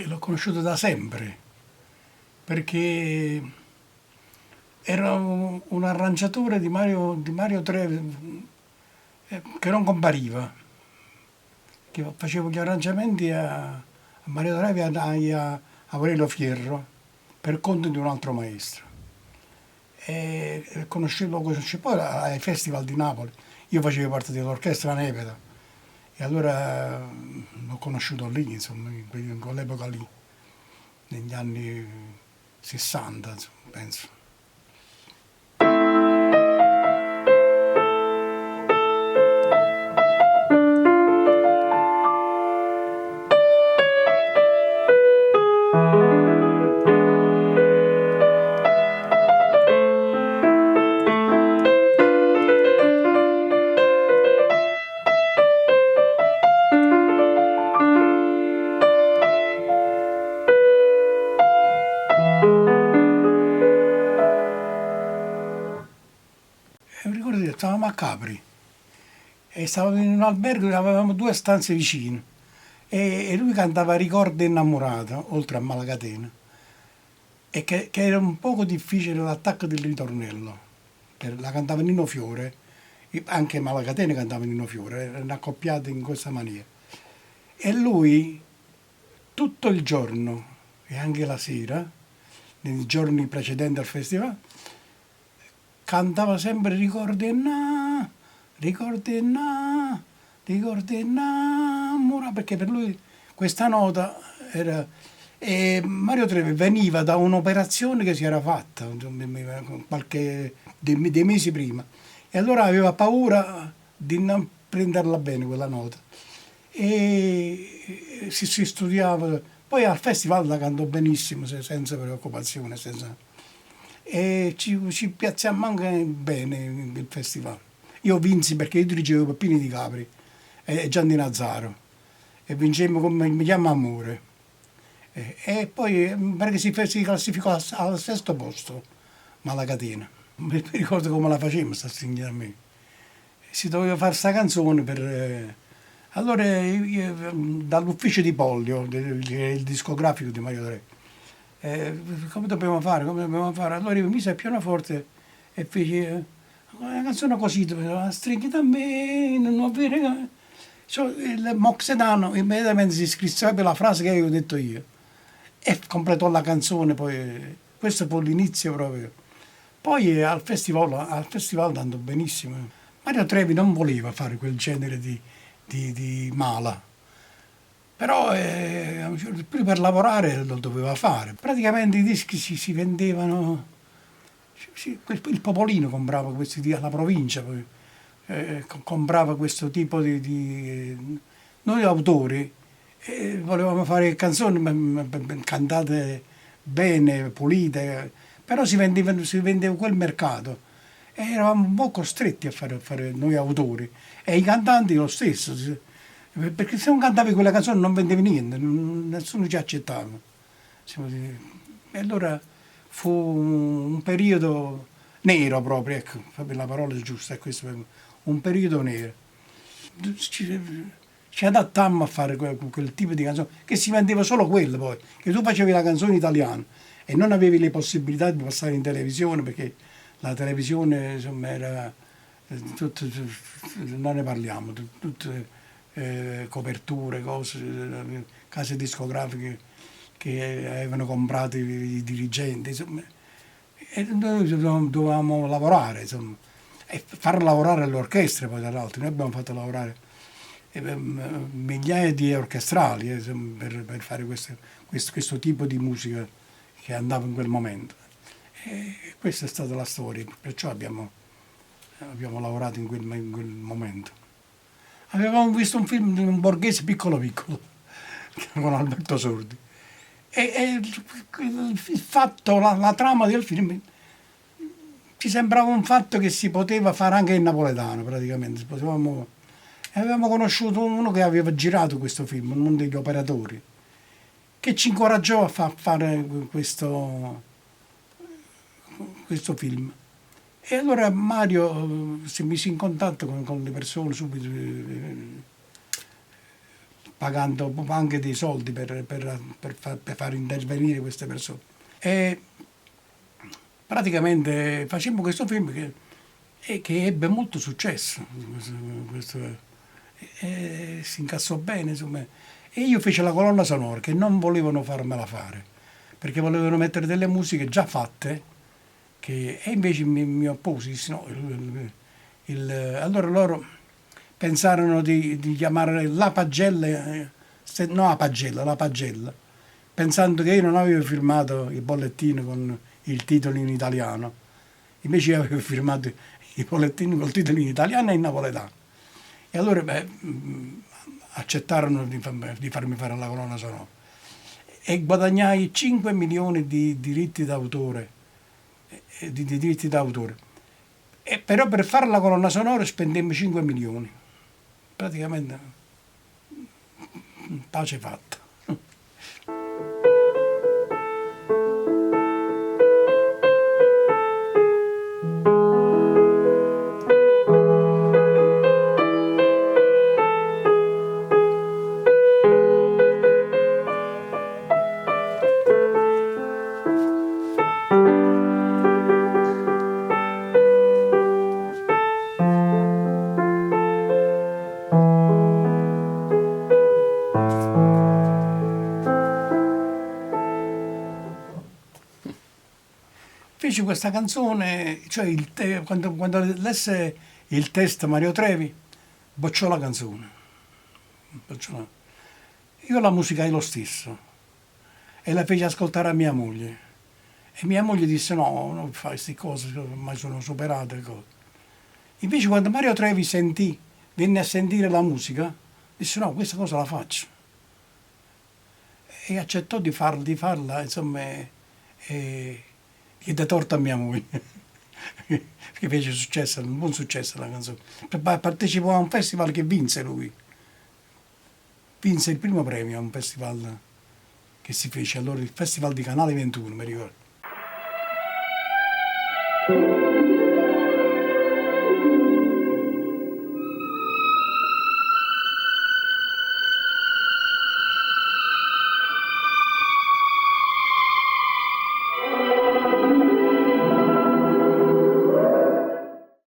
L'ho conosciuto da sempre, perché era un arrangiatore di Mario Trevi che non compariva, che facevo gli arrangiamenti a Mario Trevi e a Aurelio Fierro per conto di un altro maestro. Lo conoscevo poi ai festival di Napoli. Io facevo parte dell'orchestra Nepeta e allora l'ho conosciuto lì, insomma, in quell'epoca lì, negli anni 60, insomma, penso. E mi ricordo che stavamo a Capri e stavamo in un albergo e avevamo due stanze vicine e lui cantava Ricordo innamorato, oltre a Malacatena, e che era un poco difficile l'attacco del ritornello. La cantava Nino Fiore, anche Malacatena cantava Nino Fiore, erano accoppiati in questa maniera. E lui tutto il giorno e anche la sera, nei giorni precedenti al festival, cantava sempre ricordi innamora, perché per lui questa nota era... E Mario Trevi veniva da un'operazione che si era fatta dei mesi prima e allora aveva paura di non prenderla bene quella nota e si studiava. Poi al festival la cantò benissimo, senza preoccupazione, e ci piazziammo anche bene il festival. Io vinsi perché io dirigevo Peppini di Capri e Gianni Nazzaro e vincemmo come Mi chiama Amore. E poi mi pare che si classificò al sesto posto Malacatena. Mi ricordo come la facemmo sta signora a me. Si doveva fare sta canzone per... Allora dall'ufficio di Pollio, che è il discografico di Mario Tre, come dobbiamo fare? Come dobbiamo fare? Allora io mi mise il pianoforte e feci una canzone così, stringhi da me, non avere... Il Moxedano immediatamente si scrisse proprio la frase che avevo detto io e completò la canzone, poi questo fu l'inizio proprio. Poi al festival andò benissimo. Mario Trevi non voleva fare quel genere di mala, però più per lavorare lo doveva fare. Praticamente i dischi si vendevano, il popolino comprava questi alla provincia, poi, comprava questo tipo noi autori volevamo fare canzoni cantate bene, pulite, però si vendeva quel mercato e eravamo un po' costretti a fare noi autori e i cantanti lo stesso, perché se non cantavi quella canzone non vendevi niente, nessuno ci accettava. E allora fu un periodo nero proprio, ecco, la parola è giusta, è questo, un periodo nero. Ci adattammo a fare quel tipo di canzone, che si vendeva solo quello poi, che tu facevi la canzone italiana e non avevi le possibilità di passare in televisione perché la televisione insomma era non ne parliamo, tutte coperture, cose, case discografiche che avevano comprato i dirigenti, insomma, e noi dovevamo lavorare, insomma, e far lavorare le orchestre poi dall'altro. Noi abbiamo fatto lavorare migliaia di orchestrali insomma, per fare questo tipo di musica che andava in quel momento. E questa è stata la storia, perciò abbiamo lavorato in quel momento. Avevamo visto un film di un borghese piccolo piccolo con Alberto Sordi e il fatto, la trama del film ci sembrava un fatto che si poteva fare anche in napoletano praticamente. Avevamo conosciuto uno che aveva girato questo film, uno degli operatori, che ci incoraggiò a fare questo film. E allora Mario si mise in contatto con le persone subito pagando anche dei soldi per far intervenire queste persone. E praticamente facemmo questo film che ebbe molto successo. Si incassò bene, insomma. E io feci la colonna sonora, che non volevano farmela fare, perché volevano mettere delle musiche già fatte, e invece mi opposi, dissi no. Allora loro pensarono di chiamare La Pagella, no La Pagella, La Pagella, pensando che io non avevo firmato il bollettino con il titolo in italiano. Invece io avevo firmato i bollettini col titolo in italiano e in napoletano. E allora accettarono di farmi fare la colonna sonora. E guadagnai 5 milioni di diritti d'autore. Di diritti d'autore. Però per fare la colonna sonora spendemmo 5 milioni. Praticamente pace fatta. Feci questa canzone, cioè quando lesse il testo Mario Trevi, bocciò la canzone. Io la musicai lo stesso e la feci ascoltare a mia moglie. E mia moglie disse no, non fai queste cose, ormai sono superate. Invece quando Mario Trevi venne a sentire la musica, disse no, questa cosa la faccio. E accettò di farla, insomma, diede torto a mia moglie, che fece successo, un buon successo la canzone. Partecipò a un festival che vinse lui. Vinse il primo premio a un festival che si fece allora, il Festival di Canale 21, mi ricordo.